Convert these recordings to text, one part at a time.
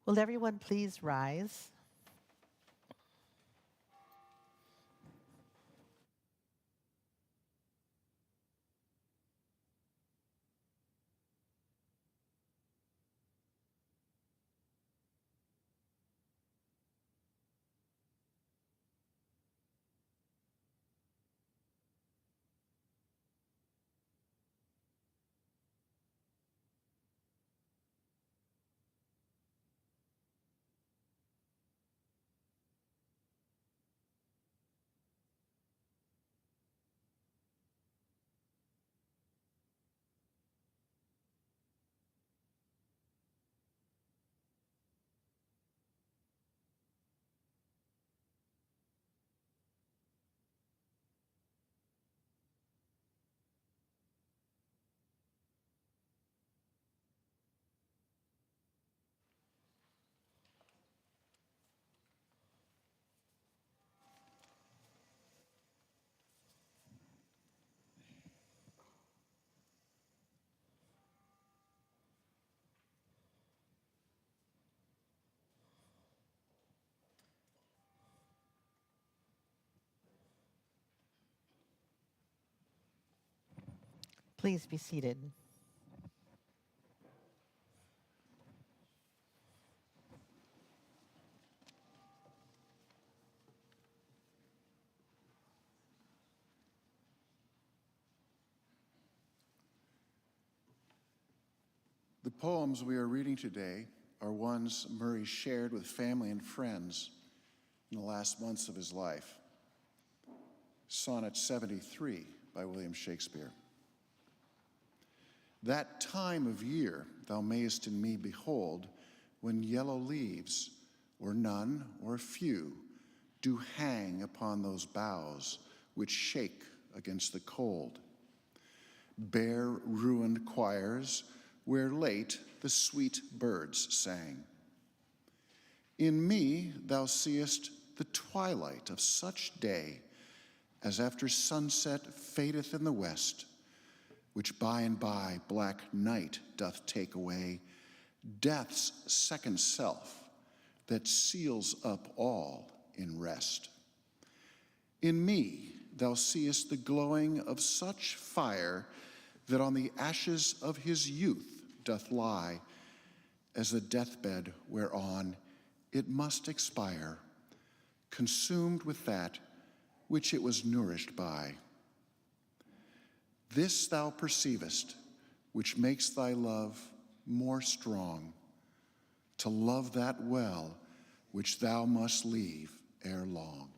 Will everyone please rise? Please be seated. The poems we are reading today are ones Murray shared with family and friends in the last months of his life. Sonnet 73 by William Shakespeare. That time of year thou mayest in me behold, when yellow leaves, or none or few, do hang upon those boughs which shake against the cold. Bare ruined choirs, where late the sweet birds sang. In me thou seest the twilight of such day as after sunset fadeth in the west, which by and by black night doth take away, death's second self that seals up all in rest. In me thou seest the glowing of such fire that on the ashes of his youth doth lie, as the deathbed whereon it must expire, consumed with that which it was nourished by. This thou perceivest, which makes thy love more strong, to love that well which thou must leave ere long.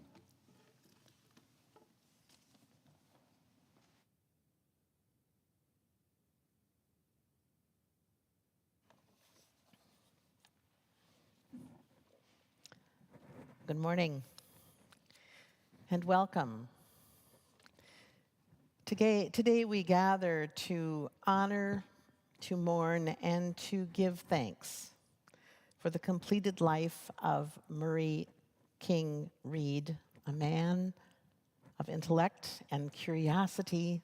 Good morning and welcome. Today we gather to honor, to mourn, and to give thanks for the completed life of Murray King Reed, a man of intellect and curiosity,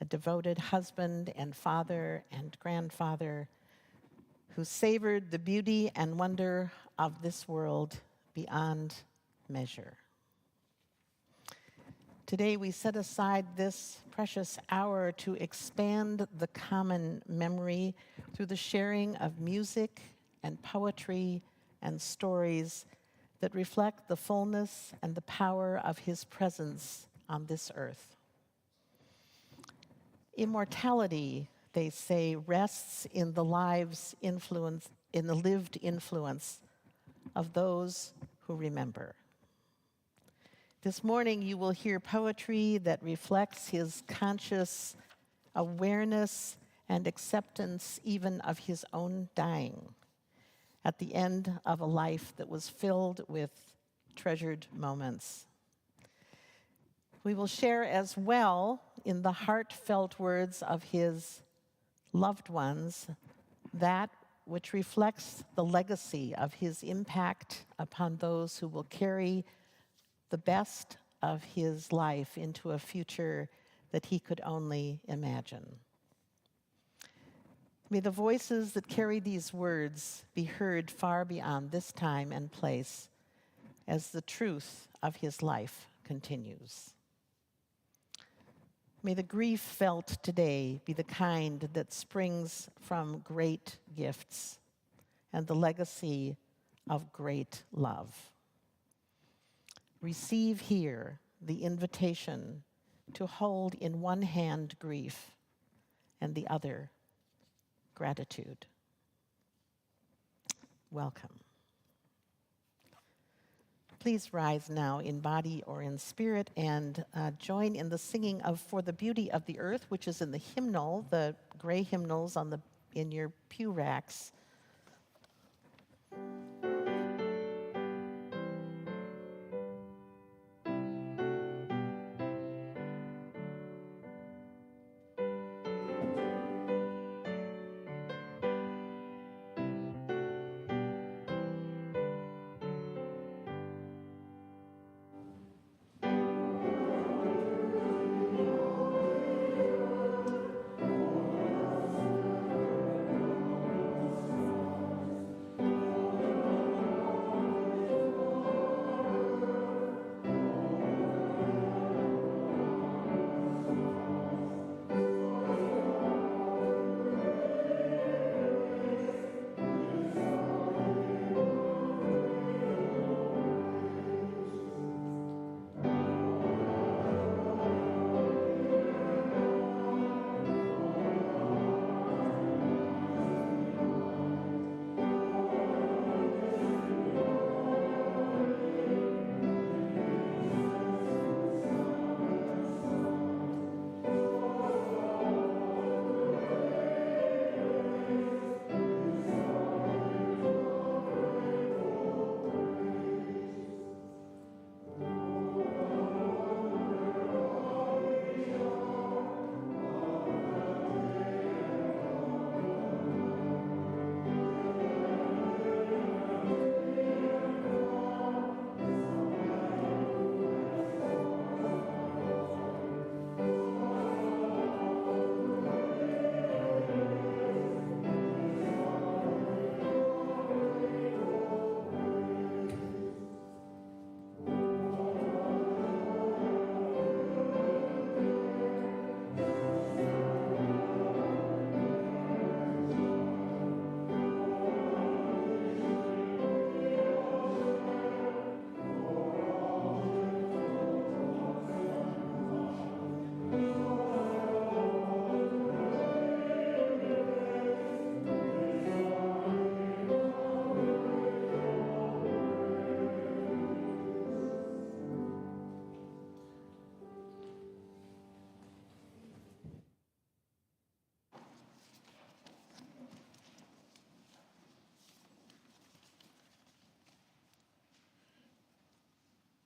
a devoted husband and father and grandfather who savored the beauty and wonder of this world beyond measure. Today we set aside this precious hour to expand the common memory through the sharing of music and poetry and stories that reflect the fullness and the power of his presence on this earth. Immortality, they say, rests in the lived influence of those who remember. This morning you will hear poetry that reflects his conscious awareness and acceptance even of his own dying at the end of a life that was filled with treasured moments. We will share as well in the heartfelt words of his loved ones that which reflects the legacy of his impact upon those who will carry the best of his life into a future that he could only imagine. May the voices that carry these words be heard far beyond this time and place as the truth of his life continues. May the grief felt today be the kind that springs from great gifts and the legacy of great love. Receive here the invitation to hold in one hand grief and the other gratitude. Welcome. Please rise now in body or in spirit and join in the singing of For the Beauty of the Earth, which is in the hymnal, the gray hymnals in your pew racks.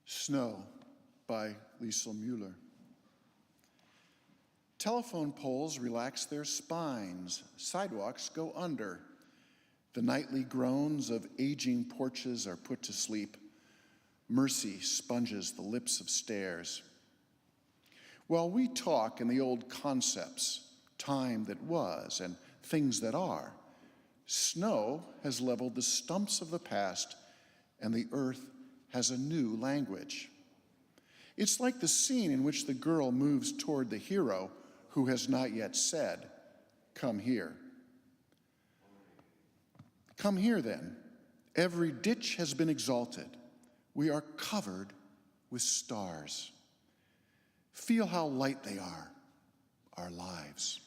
Snow by Liesl Mueller. Telephone poles relax their spines, sidewalks go under. The nightly groans of aging porches are put to sleep. Mercy sponges the lips of stairs. While we talk in the old concepts, time that was and things that are, snow has leveled the stumps of the past and the earth has a new language. It's like the scene in which the girl moves toward the hero who has not yet said, "Come here." Come here then. Every ditch has been exalted. We are covered with stars. Feel how light they are, our lives.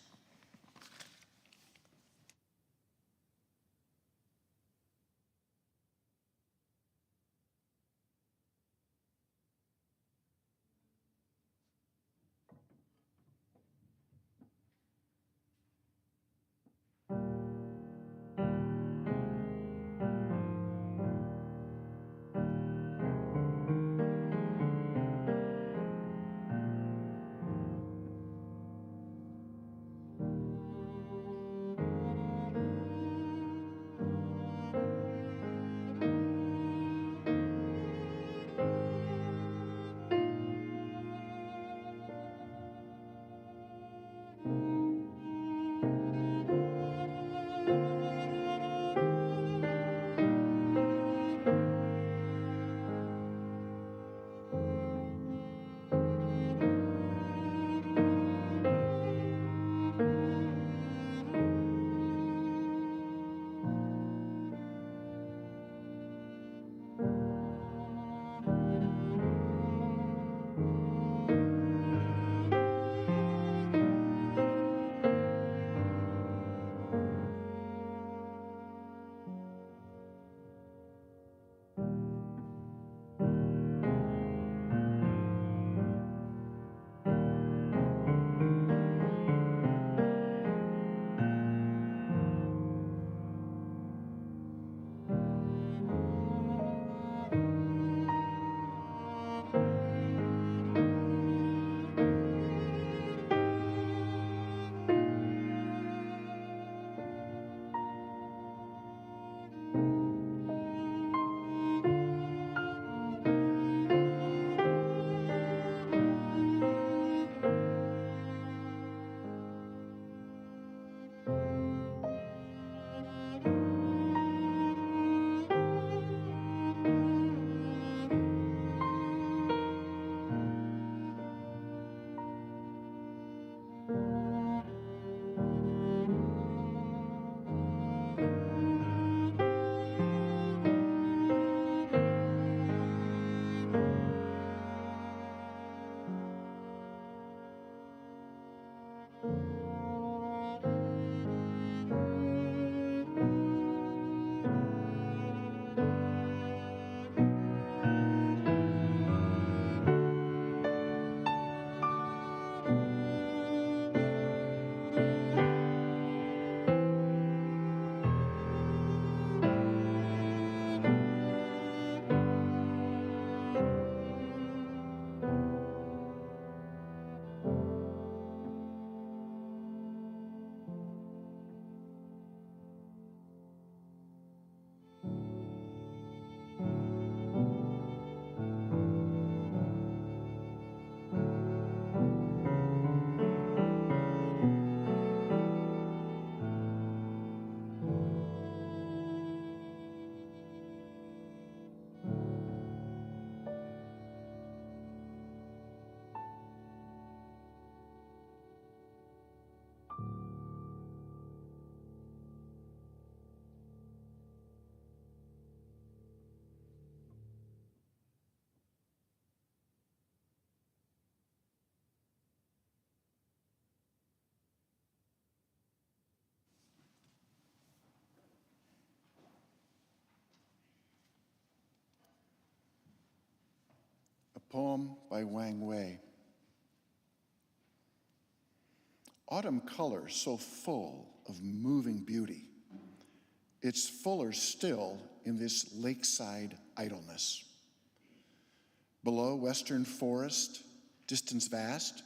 poem by Wang Wei. Autumn color so full of moving beauty. It's fuller still in this lakeside idleness. Below western forest, distance vast,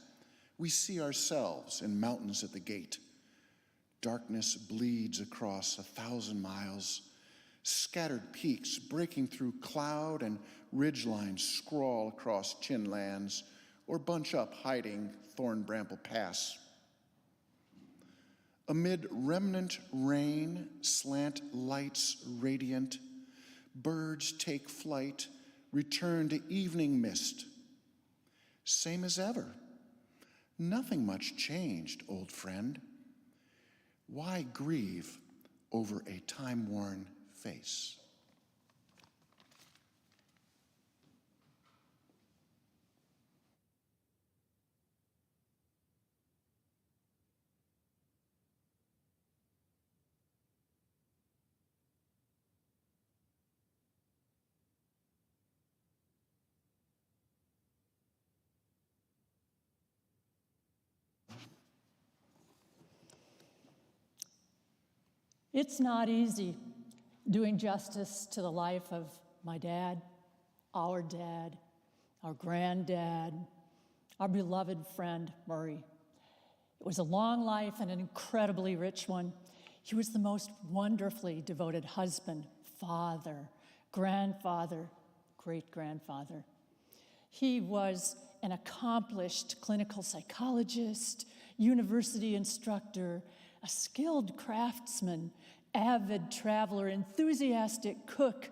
we see ourselves in mountains at the gate. Darkness bleeds across 1,000 miles. Scattered peaks breaking through cloud and ridgelines scrawl across chinlands or bunch up hiding Thorn-Bramble Pass. Amid remnant rain, slant lights radiant, birds take flight, return to evening mist. Same as ever. Nothing much changed, old friend. Why grieve over a time-worn face? It's not easy doing justice to the life of my dad, our granddad, our beloved friend, Murray. It was a long life and an incredibly rich one. He was the most wonderfully devoted husband, father, grandfather, great-grandfather. He was an accomplished clinical psychologist, university instructor, a skilled craftsman, avid traveler, enthusiastic cook,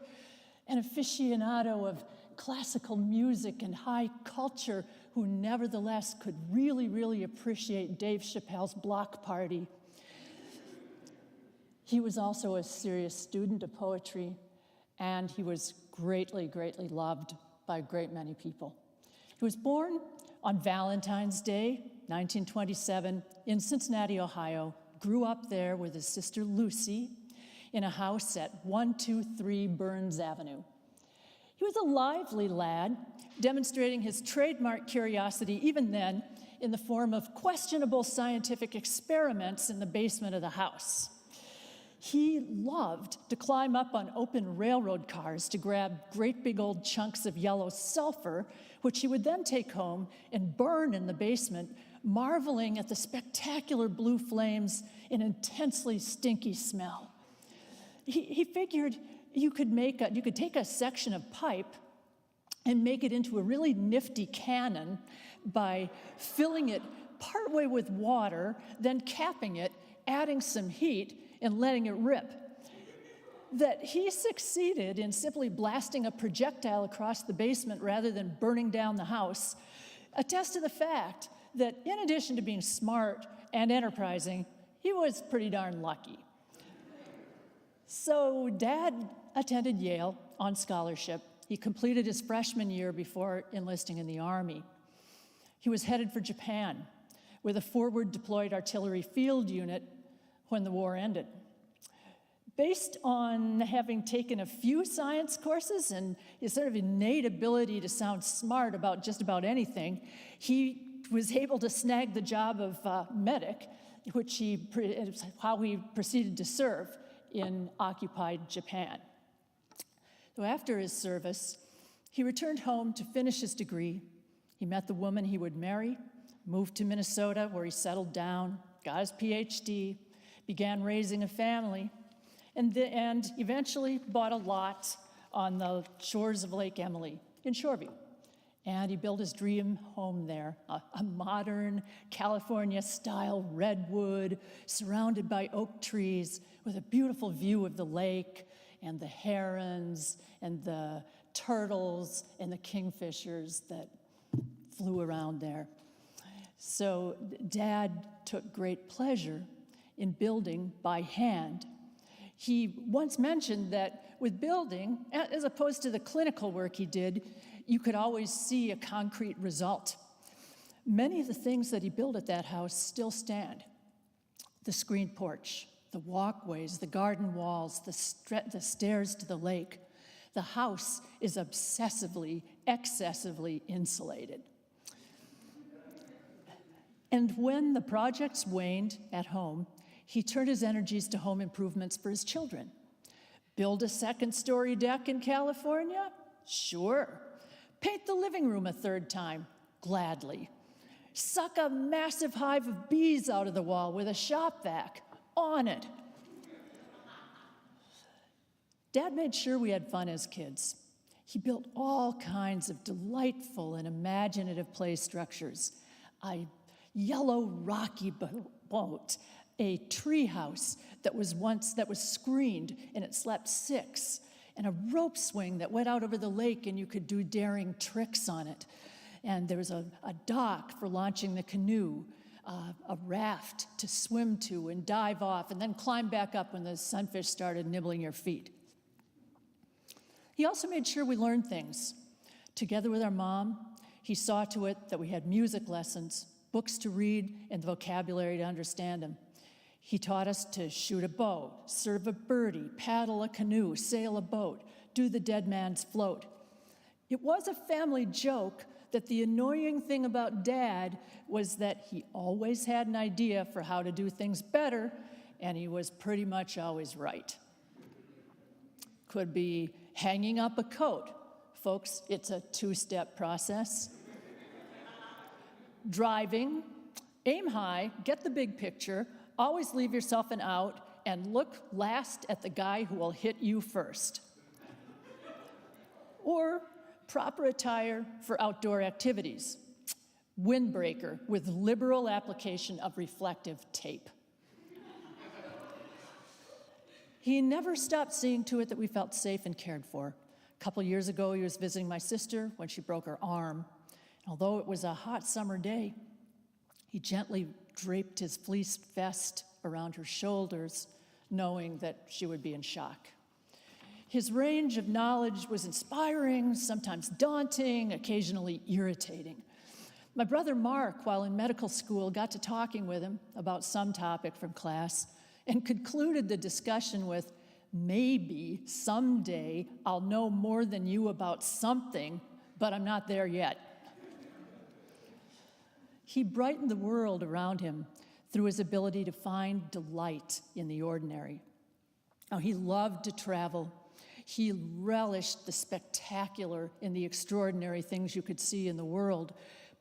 an aficionado of classical music and high culture who nevertheless could really, really appreciate Dave Chappelle's Block Party. He was also a serious student of poetry, and he was greatly, greatly loved by a great many people. He was born on Valentine's Day, 1927, in Cincinnati, Ohio, grew up there with his sister Lucy in a house at 123 Burns Avenue. He was a lively lad, demonstrating his trademark curiosity even then in the form of questionable scientific experiments in the basement of the house. He loved to climb up on open railroad cars to grab great big old chunks of yellow sulfur, which he would then take home and burn in the basement, marveling at the spectacular blue flames and intensely stinky smell. He figured you could take a section of pipe and make it into a really nifty cannon by filling it partway with water, then capping it, adding some heat, and letting it rip. That he succeeded in simply blasting a projectile across the basement rather than burning down the house attests to the fact that in addition to being smart and enterprising, he was pretty darn lucky. So Dad attended Yale on scholarship. He completed his freshman year before enlisting in the Army. He was headed for Japan with a forward deployed artillery field unit when the war ended. Based on having taken a few science courses and his sort of innate ability to sound smart about just about anything, he was able to snag the job of medic, which is how he proceeded to serve in occupied Japan. So after his service, he returned home to finish his degree. He met the woman he would marry, moved to Minnesota where he settled down, got his PhD, began raising a family, and eventually bought a lot on the shores of Lake Emily in Shoreview. And he built his dream home there, a modern California-style redwood surrounded by oak trees with a beautiful view of the lake and the herons and the turtles and the kingfishers that flew around there. So Dad took great pleasure in building by hand. He once mentioned that with building, as opposed to the clinical work he did, you could always see a concrete result. Many of the things that he built at that house still stand. The screened porch, the walkways, the garden walls, the stairs to the lake. The house is obsessively excessively insulated. And when the projects waned at home, he turned his energies to home improvements for his children. Build a second-story deck in California? Sure. Paint the living room a third time? Gladly. Suck a massive hive of bees out of the wall with a shop vac? On it. Dad made sure we had fun as kids. He built all kinds of delightful and imaginative play structures. A yellow rocky boat, a tree house that was screened and it slept 6, and a rope swing that went out over the lake and you could do daring tricks on it. And there was a dock for launching the canoe, a raft to swim to and dive off and then climb back up when the sunfish started nibbling your feet. He also made sure we learned things. Together with our mom, he saw to it that we had music lessons, books to read, and the vocabulary to understand them. He taught us to shoot a bow, serve a birdie, paddle a canoe, sail a boat, do the dead man's float. It was a family joke that the annoying thing about Dad was that he always had an idea for how to do things better, and he was pretty much always right. Could be hanging up a coat. Folks, it's a 2-step process. Driving, aim high, get the big picture, always leave yourself an out, and look last at the guy who will hit you first. Or proper attire for outdoor activities. Windbreaker with liberal application of reflective tape. He never stopped seeing to it that we felt safe and cared for. A couple years ago, he was visiting my sister when she broke her arm. Although it was a hot summer day, he gently draped his fleece vest around her shoulders, knowing that she would be in shock. His range of knowledge was inspiring, sometimes daunting, occasionally irritating. My brother Mark, while in medical school, got to talking with him about some topic from class and concluded the discussion with, "Maybe someday I'll know more than you about something, but I'm not there yet." He brightened the world around him through his ability to find delight in the ordinary. Now, he loved to travel. He relished the spectacular and the extraordinary things you could see in the world.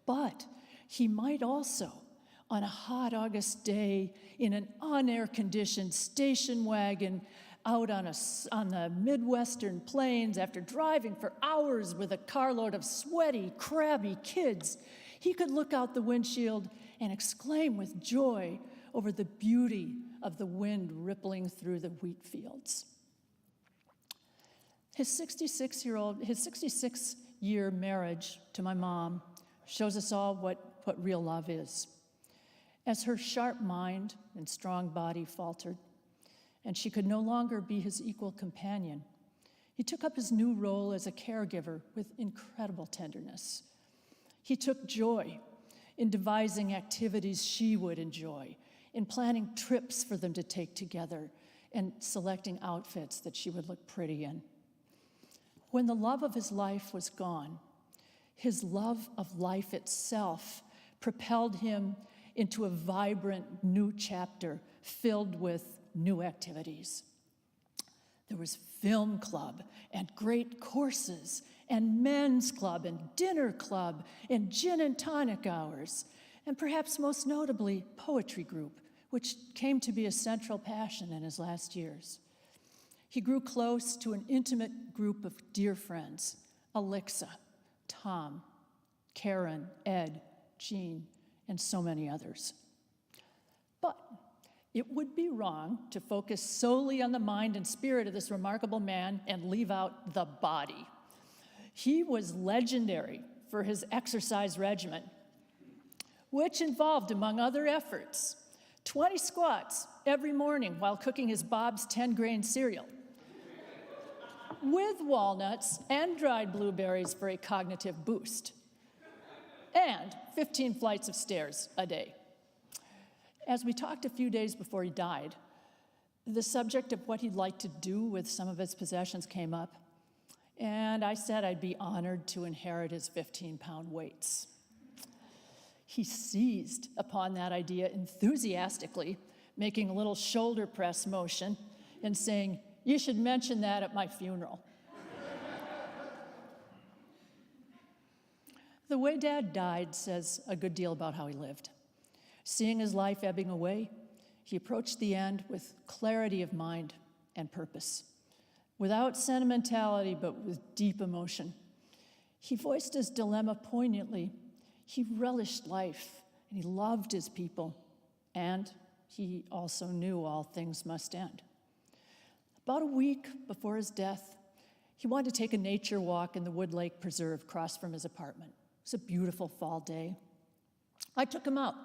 But he might also, on a hot August day, in an unair-conditioned station wagon out on the Midwestern plains after driving for hours with a carload of sweaty, crabby kids, he could look out the windshield and exclaim with joy over the beauty of the wind rippling through the wheat fields. His 66-year marriage to my mom shows us all what real love is. As her sharp mind and strong body faltered, and she could no longer be his equal companion, he took up his new role as a caregiver with incredible tenderness. He took joy in devising activities she would enjoy, in planning trips for them to take together, and selecting outfits that she would look pretty in. When the love of his life was gone, his love of life itself propelled him into a vibrant new chapter filled with new activities. There was film club and great courses and men's club and dinner club and gin and tonic hours, and perhaps most notably, poetry group, which came to be a central passion in his last years. He grew close to an intimate group of dear friends, Alexa, Tom, Karen, Ed, Jean, and so many others. But it would be wrong to focus solely on the mind and spirit of this remarkable man and leave out the body. He was legendary for his exercise regimen, which involved, among other efforts, 20 squats every morning while cooking his Bob's 10-grain cereal, with walnuts and dried blueberries for a cognitive boost, and 15 flights of stairs a day. As we talked a few days before he died, the subject of what he'd like to do with some of his possessions came up, and I said I'd be honored to inherit his 15-pound weights. He seized upon that idea enthusiastically, making a little shoulder press motion and saying, "You should mention that at my funeral." The way Dad died says a good deal about how he lived. Seeing his life ebbing away, he approached the end with clarity of mind and purpose, without sentimentality, but with deep emotion. He voiced his dilemma poignantly. He relished life, and he loved his people, and he also knew all things must end. About a week before his death, he wanted to take a nature walk in the Wood Lake Preserve across from his apartment. It was a beautiful fall day. I took him out.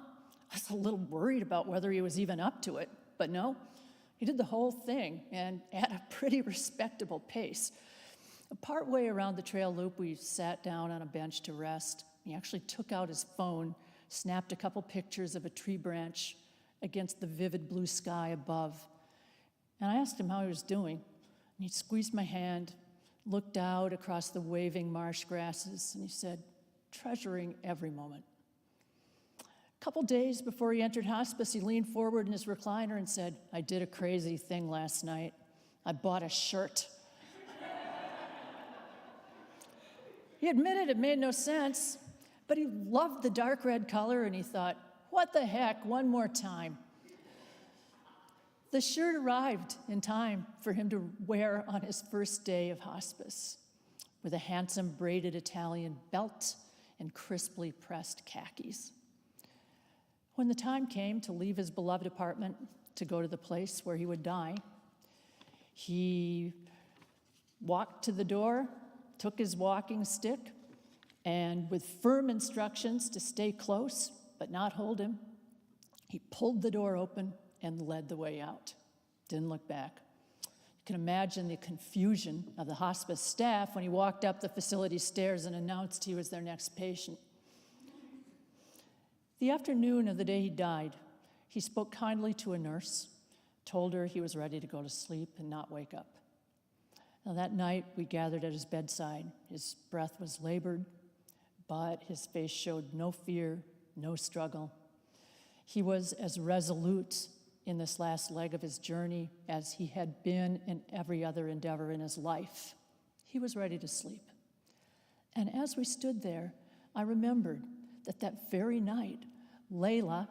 I was a little worried about whether he was even up to it, but no, he did the whole thing, and at a pretty respectable pace. Partway around the trail loop, we sat down on a bench to rest. He actually took out his phone, snapped a couple pictures of a tree branch against the vivid blue sky above. And I asked him how he was doing, and he squeezed my hand, looked out across the waving marsh grasses, and he said, "Treasuring every moment." A couple days before he entered hospice, he leaned forward in his recliner and said, "I did a crazy thing last night. I bought a shirt." He admitted it made no sense, but he loved the dark red color, and he thought, "What the heck, one more time." The shirt arrived in time for him to wear on his first day of hospice, with a handsome braided Italian belt and crisply pressed khakis. When the time came to leave his beloved apartment to go to the place where he would die, he walked to the door, took his walking stick, and with firm instructions to stay close but not hold him, he pulled the door open and led the way out. Didn't look back. You can imagine the confusion of the hospice staff when he walked up the facility stairs and announced he was their next patient. The afternoon of the day he died, he spoke kindly to a nurse, told her he was ready to go to sleep and not wake up. Now, that night, we gathered at his bedside. His breath was labored, but his face showed no fear, no struggle. He was as resolute in this last leg of his journey as he had been in every other endeavor in his life. He was ready to sleep. And as we stood there, I remembered that very night, Layla,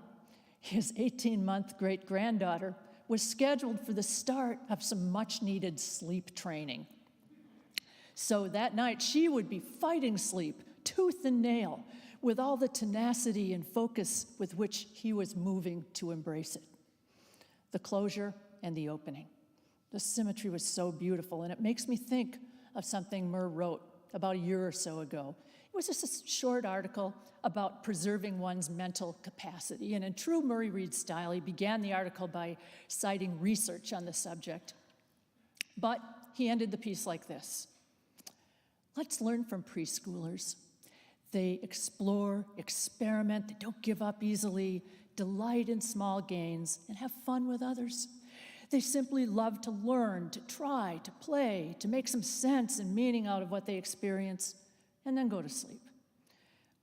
his 18-month great-granddaughter, was scheduled for the start of some much-needed sleep training. So that night, she would be fighting sleep, tooth and nail, with all the tenacity and focus with which he was moving to embrace it. The closure and the opening. The symmetry was so beautiful, and it makes me think of something Murr wrote about a year or so ago. It was just a short article about preserving one's mental capacity, and in true Murray Reed style, he began the article by citing research on the subject. But he ended the piece like this: "Let's learn from preschoolers. They explore, experiment, they don't give up easily, delight in small gains, and have fun with others. They simply love to learn, to try, to play, to make some sense and meaning out of what they experience, and then go to sleep.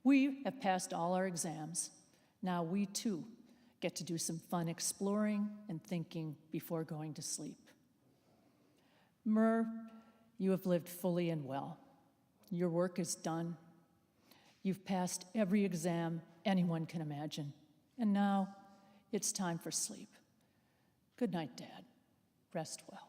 We have passed all our exams. Now we, too, get to do some fun exploring and thinking before going to sleep." Murr, you have lived fully and well. Your work is done. You've passed every exam anyone can imagine. And now it's time for sleep. Good night, Dad. Rest well.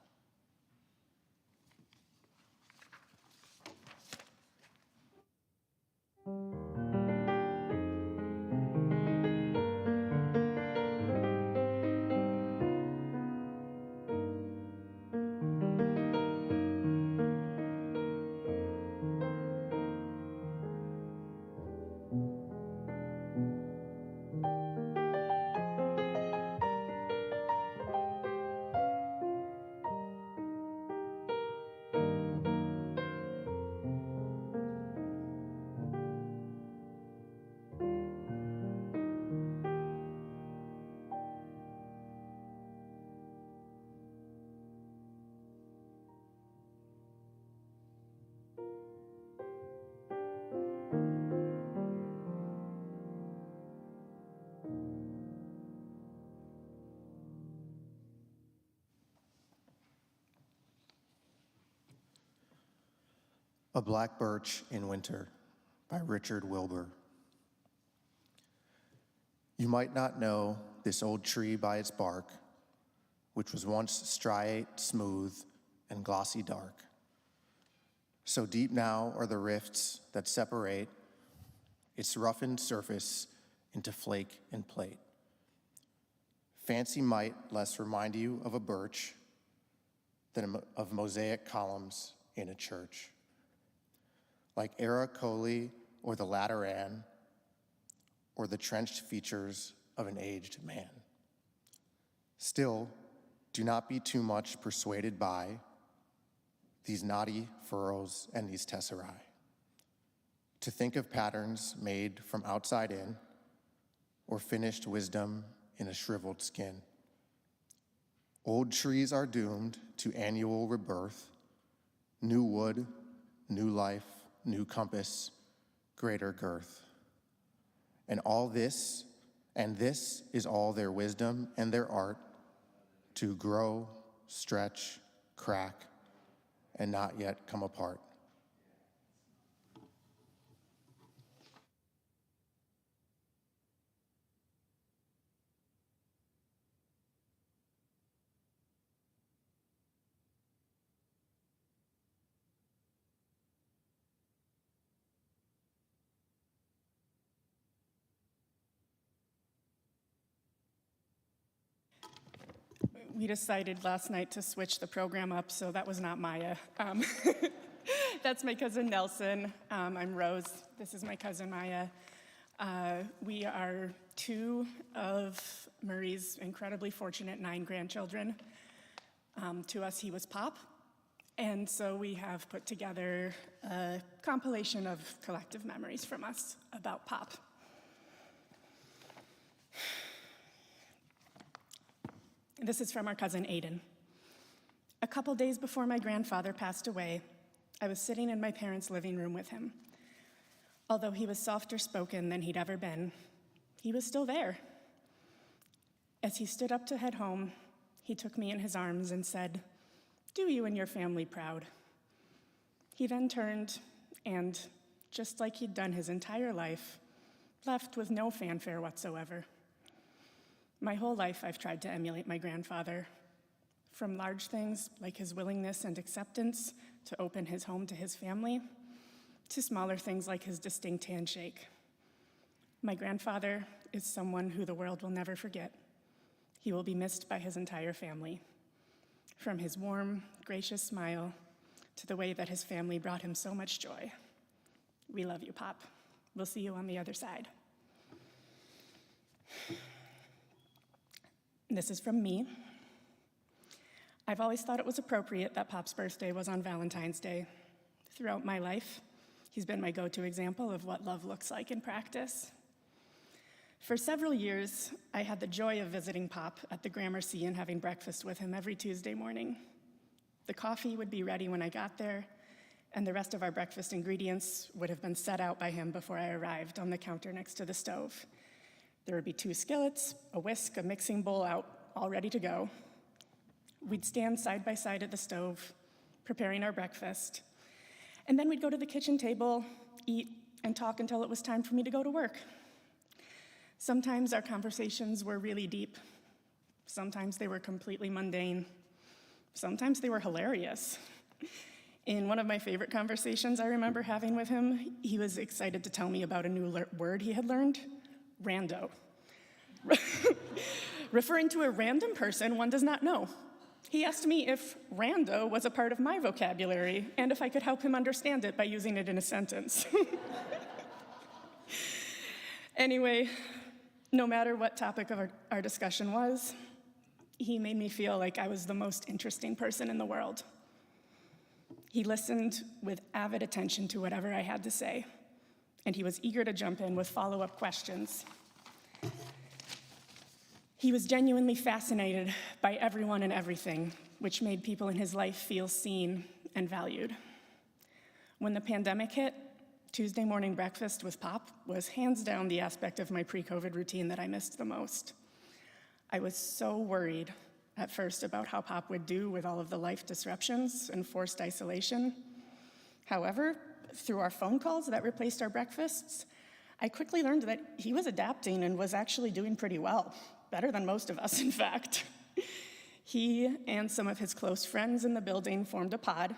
A Black Birch in Winter by Richard Wilbur. You might not know this old tree by its bark, which was once striate, smooth, and glossy dark. So deep now are the rifts that separate its roughened surface into flake and plate. Fancy might less remind you of a birch than of mosaic columns in a church. Like Era Coley or the Lateran, or the trenched features of an aged man. Still, do not be too much persuaded by these knotty furrows and these tesserae. To think of patterns made from outside in, or finished wisdom in a shriveled skin. Old trees are doomed to annual rebirth, new wood, new life, new compass, greater girth. And all this, and this is all their wisdom and their art, to grow, stretch, crack, and not yet come apart. We decided last night to switch the program up, so that was not Maya. That's my cousin Nelson. I'm Rose. This is my cousin Maya. We are two of Marie's incredibly fortunate 9 grandchildren. To us, he was Pop. And so we have put together a compilation of collective memories from us about Pop. This is from our cousin Aiden. A couple days before my grandfather passed away, I was sitting in my parents' living room with him. Although he was softer spoken than he'd ever been, he was still there. As he stood up to head home, he took me in his arms and said, "Do you and your family proud." He then turned and, just like he'd done his entire life, left with no fanfare whatsoever. My whole life, I've tried to emulate my grandfather, from large things like his willingness and acceptance to open his home to his family, to smaller things like his distinct handshake. My grandfather is someone who the world will never forget. He will be missed by his entire family, from his warm, gracious smile to the way that his family brought him so much joy. We love you, Pop. We'll see you on the other side. This is from me. I've always thought it was appropriate that Pop's birthday was on Valentine's Day. Throughout my life, he's been my go-to example of what love looks like in practice. For several years, I had the joy of visiting Pop at the Gramercy and having breakfast with him every Tuesday morning. The coffee would be ready when I got there, and the rest of our breakfast ingredients would have been set out by him before I arrived on the counter next to the stove. There would be 2 skillets, a whisk, a mixing bowl out, all ready to go. We'd stand side by side at the stove, preparing our breakfast, and then we'd go to the kitchen table, eat, and talk until it was time for me to go to work. Sometimes our conversations were really deep. Sometimes they were completely mundane. Sometimes they were hilarious. In one of my favorite conversations I remember having with him, he was excited to tell me about a new word he had learned. Rando. Referring to a random person one does not know. He asked me if rando was a part of my vocabulary and if I could help him understand it by using it in a sentence. Anyway, no matter what topic of our discussion was, he made me feel like I was the most interesting person in the world. He listened with avid attention to whatever I had to say, and he was eager to jump in with follow-up questions. He was genuinely fascinated by everyone and everything, which made people in his life feel seen and valued. When the pandemic hit, Tuesday morning breakfast with Pop was hands down the aspect of my pre-COVID routine that I missed the most. I was so worried at first about how Pop would do with all of the life disruptions and forced isolation. However, through our phone calls that replaced our breakfasts, I quickly learned that he was adapting and was actually doing pretty well, better than most of us, in fact. He and some of his close friends in the building formed a pod,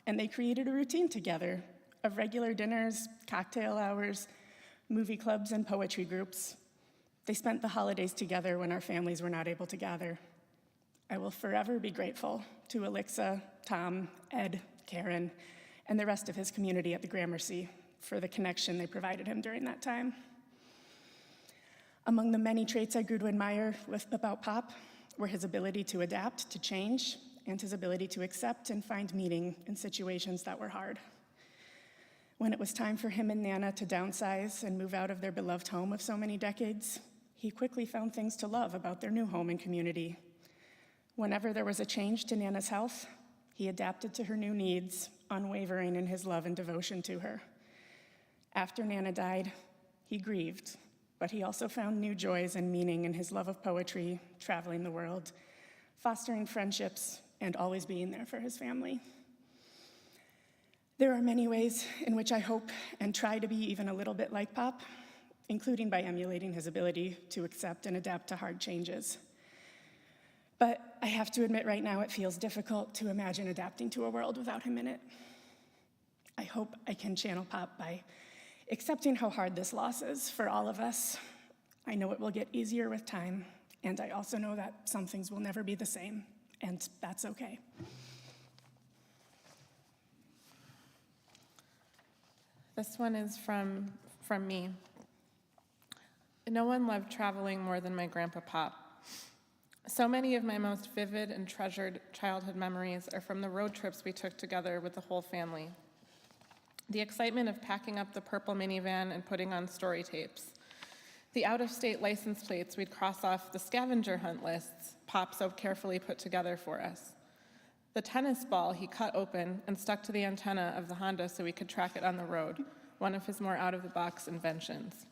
and they created a routine together of regular dinners, cocktail hours, movie clubs, and poetry groups. They spent the holidays together when our families were not able to gather. I will forever be grateful to Alexa, Tom, Ed, Karen, and the rest of his community at the Gramercy for the connection they provided him during that time. Among the many traits I grew to admire about Pop were his ability to adapt to change and his ability to accept and find meaning in situations that were hard. When it was time for him and Nana to downsize and move out of their beloved home of so many decades, he quickly found things to love about their new home and community. Whenever there was a change to Nana's health, he adapted to her new needs, unwavering in his love and devotion to her. After Nana died, he grieved, but he also found new joys and meaning in his love of poetry, traveling the world, fostering friendships, and always being there for his family. There are many ways in which I hope and try to be even a little bit like Pop, including by emulating his ability to accept and adapt to hard changes. But I have to admit right now it feels difficult to imagine adapting to a world without him in it. I hope I can channel Pop by accepting how hard this loss is for all of us. I know it will get easier with time, and I also know that some things will never be the same, and that's okay. This one is from me. No one loved traveling more than my grandpa Pop. So many of my most vivid and treasured childhood memories are from the road trips we took together with the whole family. The excitement of packing up the purple minivan and putting on story tapes. The out-of-state license plates we'd cross off the scavenger hunt lists Pop so carefully put together for us. The tennis ball he cut open and stuck to the antenna of the Honda so we could track it on the road, one of his more out-of-the-box inventions.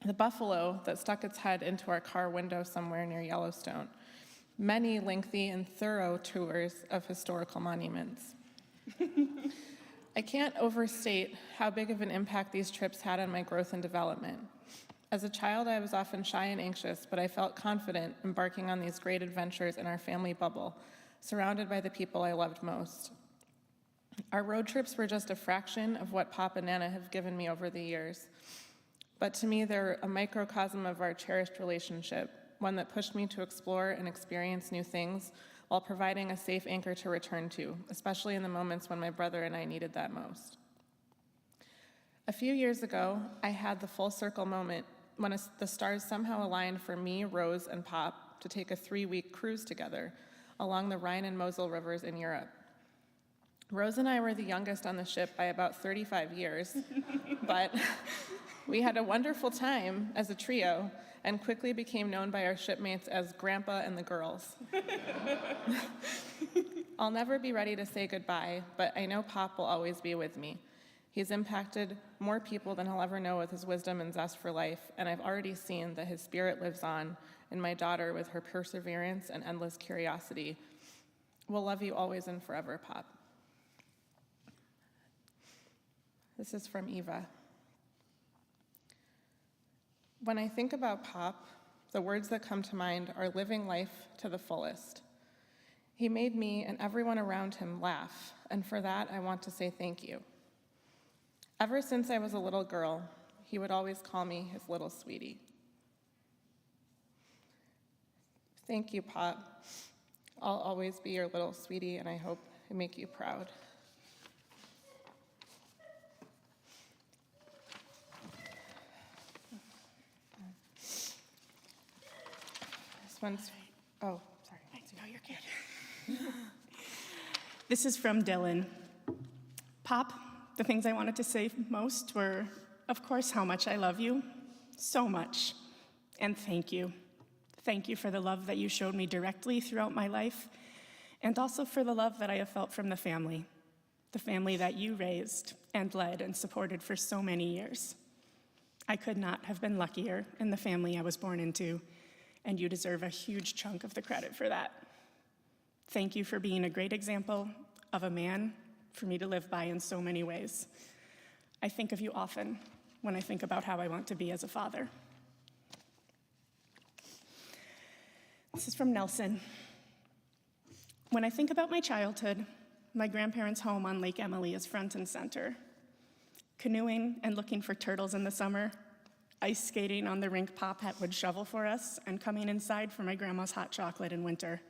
The buffalo that stuck its head into our car window somewhere near Yellowstone. Many lengthy and thorough tours of historical monuments. I can't overstate how big of an impact these trips had on my growth and development. As a child, I was often shy and anxious, but I felt confident embarking on these great adventures in our family bubble, surrounded by the people I loved most. Our road trips were just a fraction of what Pop and Nana have given me over the years. But to me, they're a microcosm of our cherished relationship, one that pushed me to explore and experience new things while providing a safe anchor to return to, especially in the moments when my brother and I needed that most. A few years ago, I had the full circle moment when the stars somehow aligned for me, Rose, and Pop to take a 3-week cruise together along the Rhine and Mosel rivers in Europe. Rose and I were the youngest on the ship by about 35 years, but we had a wonderful time as a trio and quickly became known by our shipmates as Grandpa and the Girls. I'll never be ready to say goodbye, but I know Pop will always be with me. He's impacted more people than he'll ever know with his wisdom and zest for life, and I've already seen that his spirit lives on in my daughter with her perseverance and endless curiosity. We'll love you always and forever, Pop. This is from Eva. When I think about Pop, the words that come to mind are living life to the fullest. He made me and everyone around him laugh, and for that I want to say thank you. Ever since I was a little girl, he would always call me his little sweetie. Thank you, Pop. I'll always be your little sweetie, and I hope I make you proud. This one's, oh, sorry. No, you're good. This is from Dylan. Pop, the things I wanted to say most were, of course, how much I love you, so much, and thank you. Thank you for the love that you showed me directly throughout my life, and also for the love that I have felt from the family that you raised and led and supported for so many years. I could not have been luckier in the family I was born into, and you deserve a huge chunk of the credit for that. Thank you for being a great example of a man for me to live by in so many ways. I think of you often when I think about how I want to be as a father. This is from Nelson. When I think about my childhood, my grandparents' home on Lake Emily is front and center. Canoeing and looking for turtles in the summer, ice skating on the rink Pop would shovel for us, and coming inside for my grandma's hot chocolate in winter.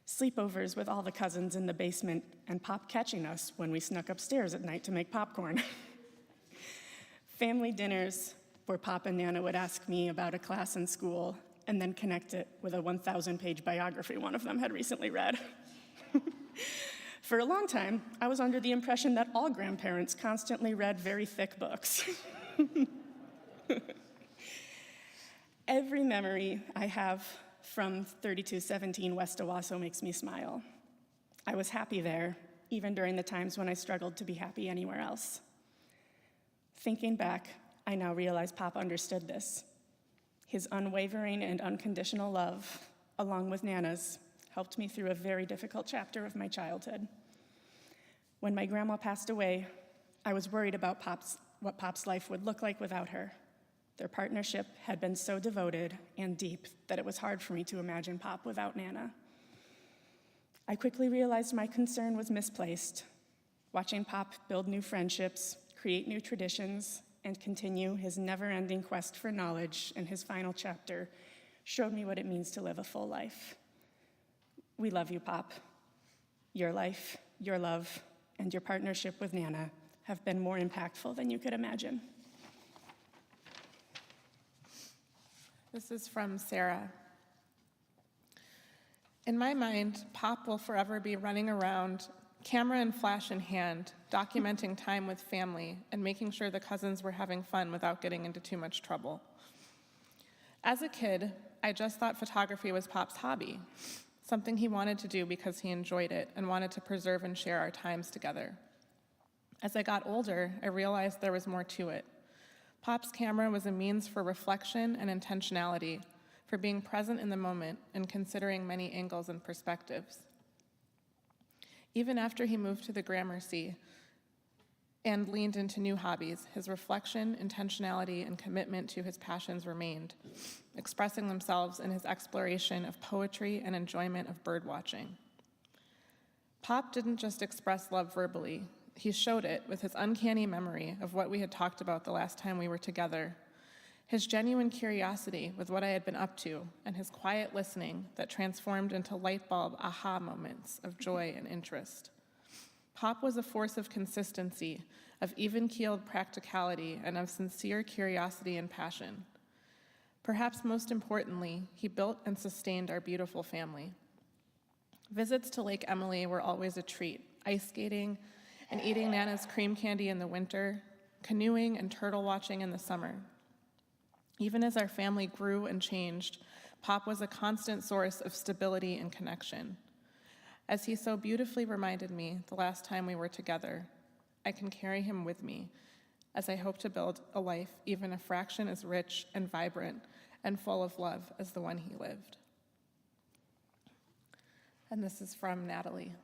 Sleepovers with all the cousins in the basement, and Pop catching us when we snuck upstairs at night to make popcorn. Family dinners where Pop and Nana would ask me about a class in school and then connect it with a 1,000-page biography one of them had recently read. For a long time, I was under the impression that all grandparents constantly read very thick books. Every memory I have from 3217 West Owasso makes me smile. I was happy there, even during the times when I struggled to be happy anywhere else. Thinking back, I now realize Pop understood this. His unwavering and unconditional love, along with Nana's, helped me through a very difficult chapter of my childhood. When my grandma passed away, I was worried about what Pop's life would look like without her. Their partnership had been so devoted and deep that it was hard for me to imagine Pop without Nana. I quickly realized my concern was misplaced. Watching Pop build new friendships, create new traditions, and continue his never-ending quest for knowledge in his final chapter showed me what it means to live a full life. We love you, Pop. Your life, your love, and your partnership with Nana have been more impactful than you could imagine. This is from Sarah. In my mind, Pop will forever be running around, camera and flash in hand, documenting time with family and making sure the cousins were having fun without getting into too much trouble. As a kid, I just thought photography was Pop's hobby, something he wanted to do because he enjoyed it and wanted to preserve and share our times together. As I got older, I realized there was more to it. Pop's camera was a means for reflection and intentionality, for being present in the moment and considering many angles and perspectives. Even after he moved to the Gramercy and leaned into new hobbies, his reflection, intentionality, and commitment to his passions remained, expressing themselves in his exploration of poetry and enjoyment of birdwatching. Pop didn't just express love verbally, he showed it with his uncanny memory of what we had talked about the last time we were together, his genuine curiosity with what I had been up to, and his quiet listening that transformed into light bulb aha moments of joy and interest. Pop was a force of consistency, of even-keeled practicality, and of sincere curiosity and passion. Perhaps most importantly, he built and sustained our beautiful family. Visits to Lake Emily were always a treat, ice skating and eating Nana's cream candy in the winter, canoeing and turtle watching in the summer. Even as our family grew and changed, Pop was a constant source of stability and connection. As he so beautifully reminded me the last time we were together, I can carry him with me as I hope to build a life even a fraction as rich and vibrant and full of love as the one he lived. And this is from Natalie.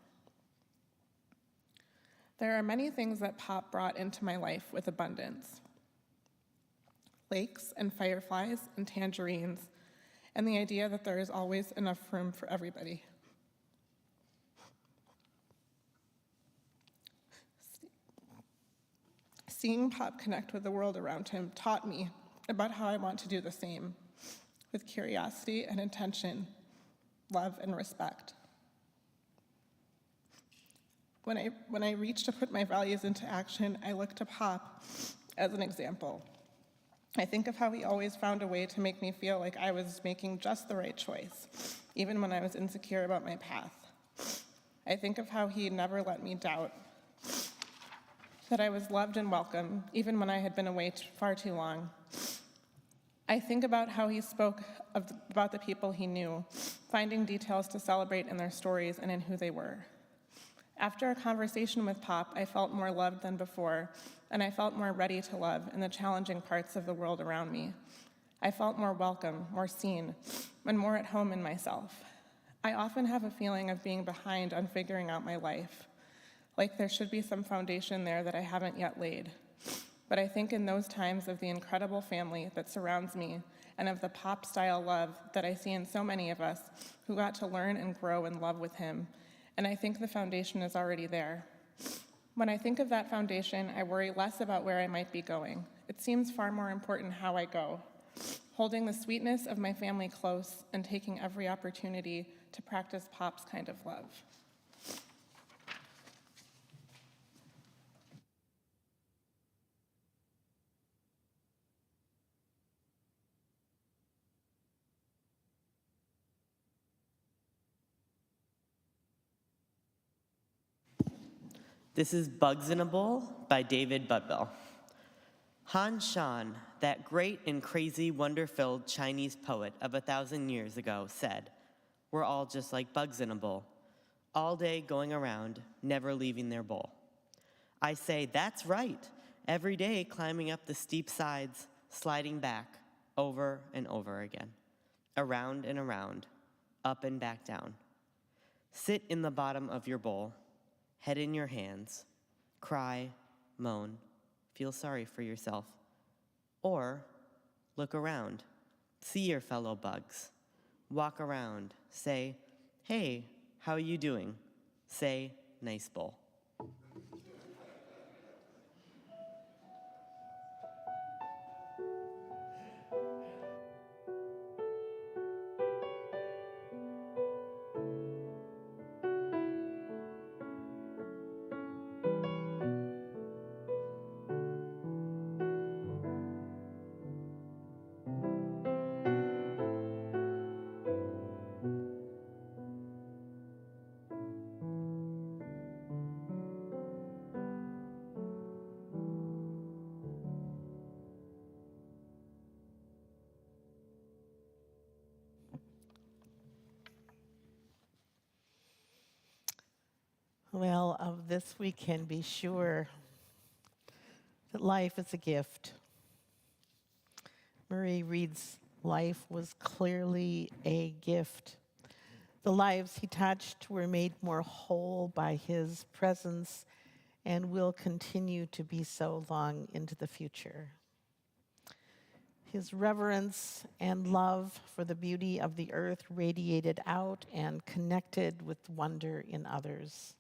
There are many things that Pop brought into my life with abundance. Lakes and fireflies and tangerines, and the idea that there is always enough room for everybody. Seeing Pop connect with the world around him taught me about how I want to do the same, with curiosity and intention, love and respect. When I reach to put my values into action, I look to Pop as an example. I think of how he always found a way to make me feel like I was making just the right choice, even when I was insecure about my path. I think of how he never let me doubt that I was loved and welcome, even when I had been away far too long. I think about how he spoke about the people he knew, finding details to celebrate in their stories and in who they were. After a conversation with Pop, I felt more loved than before, and I felt more ready to love in the challenging parts of the world around me. I felt more welcome, more seen, and more at home in myself. I often have a feeling of being behind on figuring out my life. like there should be some foundation there that I haven't yet laid. But I think in those times of the incredible family that surrounds me and of the pop-style love that I see in so many of us who got to learn and grow in love with him, and I think the foundation is already there. When I think of that foundation, I worry less about where I might be going. It seems far more important how I go, holding the sweetness of my family close and taking every opportunity to practice Pop's kind of love. This is Bugs in a Bowl by David Budbell. Han Shan, that great and crazy, wonder-filled Chinese poet of 1,000 years ago, said, "We're all just like bugs in a bowl, all day going around, never leaving their bowl." I say, that's right, every day climbing up the steep sides, sliding back, over and over again, around and around, up and back down. Sit in the bottom of your bowl, head in your hands, cry, moan, feel sorry for yourself. Or look around, see your fellow bugs. Walk around, say, "Hey, how are you doing?" Say, "Nice bowl." Well, of this we can be sure that life is a gift. Murray Reed's life was clearly a gift. The lives he touched were made more whole by his presence and will continue to be so long into the future. His reverence and love for the beauty of the earth radiated out and connected with wonder in others.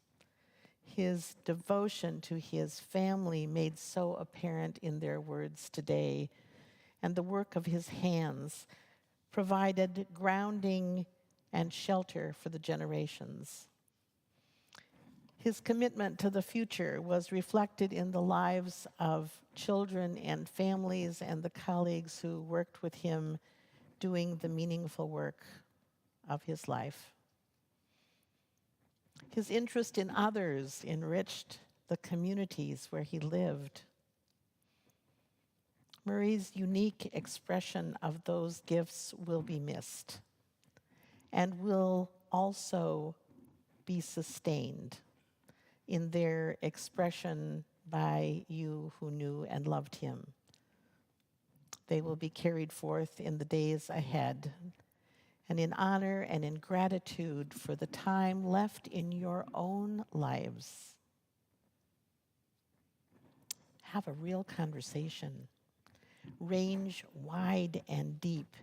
His devotion to his family made so apparent in their words today, and the work of his hands provided grounding and shelter for the generations. His commitment to the future was reflected in the lives of children and families and the colleagues who worked with him doing the meaningful work of his life. His interest in others enriched the communities where he lived. Murray's unique expression of those gifts will be missed and will also be sustained in their expression by you who knew and loved him. They will be carried forth in the days ahead, and in honor and in gratitude for the time left in your own lives. Have a real conversation. Range wide and deep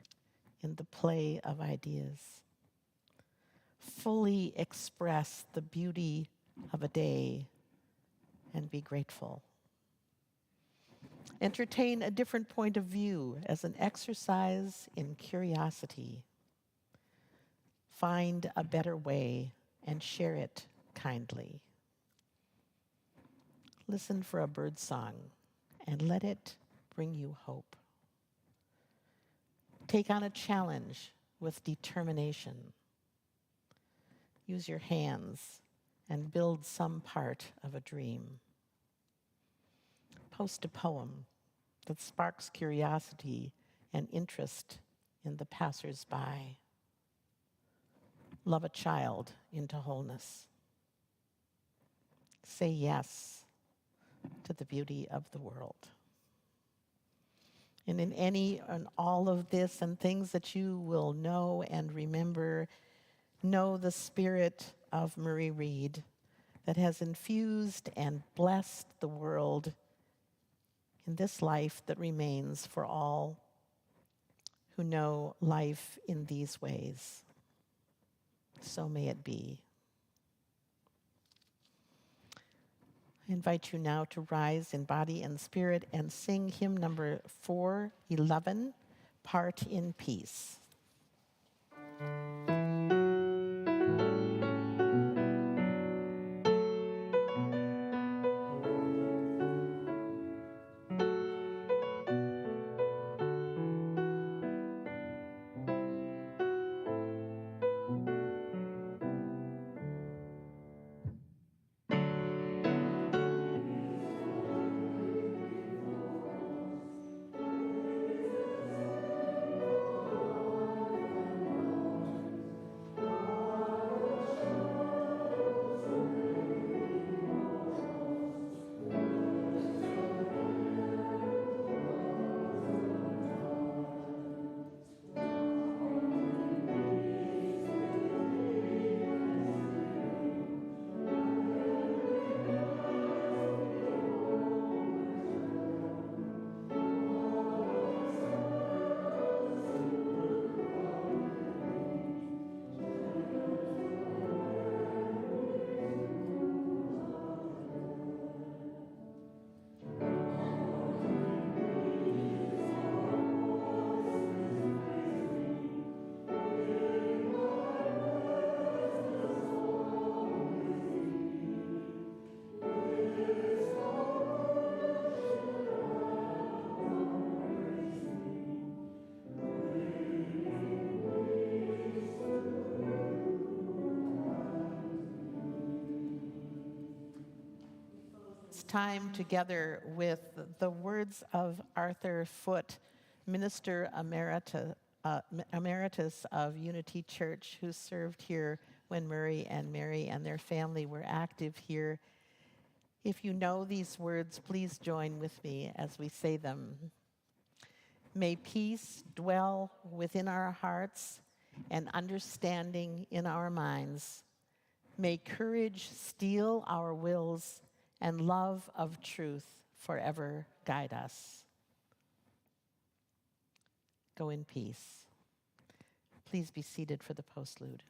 in the play of ideas. Fully express the beauty of a day and be grateful. Entertain a different point of view as an exercise in curiosity. Find a better way and share it kindly. Listen for a bird song and let it bring you hope. Take on a challenge with determination. Use your hands and build some part of a dream. Post a poem that sparks curiosity and interest in the passers-by. Love a child into wholeness. Say yes to the beauty of the world. And in any and all of this and things that you will know and remember, know the spirit of Murray Reed, that has infused and blessed the world in this life that remains for all who know life in these ways. So may it be. I invite you now to rise in body and spirit and sing hymn number 411, Part in Peace. Time together with the words of Arthur Foote, Minister Emeritus of Unity Church, who served here when Murray and Mary and their family were active here. If you know these words, please join with me as we say them. May peace dwell within our hearts and understanding in our minds. May courage steel our wills and love of truth forever guide us. Go in peace. Please be seated for the postlude.